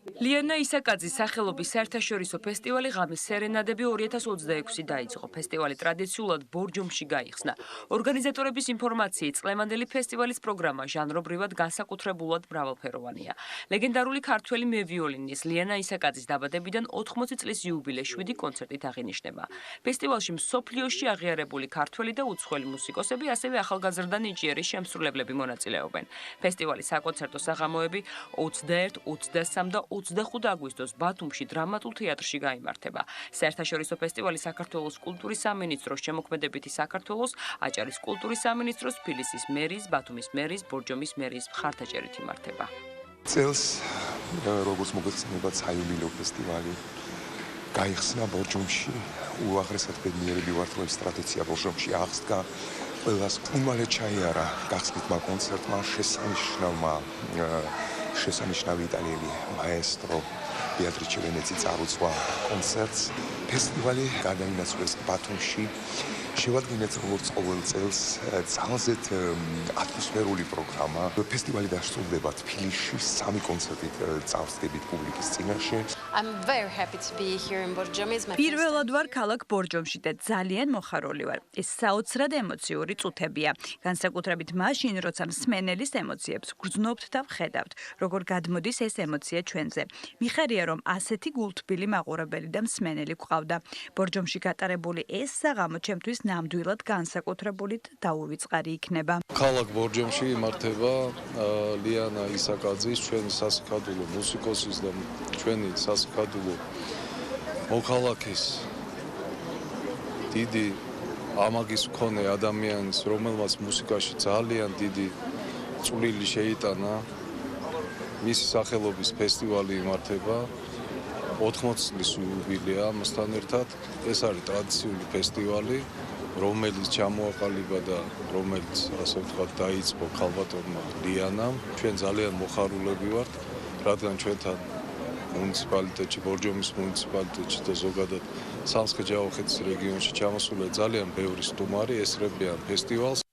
ლიანა ისაკაძის სახელობის საერთაშორისო ფესტივალი ღამის სერენადები 2026 დაიწყო. ფესტივალი ტრადიციულად ბორჯომში გაიხსნა. ორგანიზატორების ინფორმაციით, წლევანდელი ფესტივალის პროგრამა ჟანრობრივად განსაკუთრებულად მრავალფეროვანია. ლეგენდარული ქართველი მევიოლინის ლიანა ისაკაძის დაბადებიდან 80 წლის იუბილე 7 კონცერტით აღინიშნება. ფესტივალში მსოფლიოში აღიარებული ქართველი და უცხოელი მუსიკოსები, ასევე ახალგაზრდა ნიჭიერი შემსრულებლები მონაწილეობენ. ფესტივალის საკონცერტო საღამოები 21, 23 და 25 აგვისტოს ბათუმში დრამატულ თეატრში გაიმართება. საერთაშორისო ფესტივალი საქართველოს კულტურის სამინისტროს შემოქმედებითი საქართველოს, აჭარის კულტურის სამინისტროს, თბილისის მერის, ბათუმის მერის, ბორჯომის მერის მხარდაჭერით იმართება. წელს როგორც მოგეხსენებათ საიუბილეო ფესტივალი გაიხსნა ბორჯომში. უაღრესად ბედნიერები ვართ, რომ ეს ტრადიცია ბორჯომში აღსდგა. ყველას უმალე ჩაიარა გახსნითმა კონცერტმა შესანიშნავი იტალიელი მაესტრო ბეატრიჩე ვენეცი წარუძღვა კონცერტს. ფესტივალი გადაინაცვლეს ბათუმში. შევადგინეთ როგორც ყოველ წელს ძალზედ ატმოსფერული პროგრამა. ფესტივალი დასრულდება თბილისში 3 კონცერტით წავსდებით პუბლიკის წინაშე. პირველად ვარ ქალაქ ბორჯომში და ძალიან მოხარული ვარ. ეს საოცრად ემოციური წუთებია. განსაკუთრებით მაშინ, როცა მსმენელის ემოციებს გრძნობთ და ვხედავთ, როგორ გადმოდის ეს ემოცია ჩვენზე. მიხარია, რომ ასეთი გულთბილი მაყურებელი და მსმენელი გვყავდა. ბორჯომში გატარებული ეს საღამო ჩემთვის ნამდვილად განსაკუთრებული და დაუვიწყარი იქნება. ქალაქ ბორჯომში იმართება ლიანა ისაკაძის, ჩვენი სასიკადულო მუსიკოსის და ჩვენი სასიკადულო მოქალაქის დიდი ამაგის მქონე ადამიანის, რომელმაც მუსიკაში ძალიან დიდი წვლილი შეიტანა. მისი სახელობის ფესტივალი იმართება 80 წლის იუბილეა ამასთან ერთად. ეს არის ტრადიციული ფესტივალი, რომელიც ჩამოაყალიბა და რომელიც ასე ვთქვათ დაიწყო ქალბატონმა ლიანამ. ჩვენ ძალიან მოხარულები ვართ, რადგან ჩვენთან მუნიციპალიტეტში, ბორჯომის მუნიციპალიტეტში და ზოგადად სამცხე-ჯავახეთის რეგიონში ჩამოსული ძალიან ბევრი სტუმარი ესწრებიან ფესტივალს.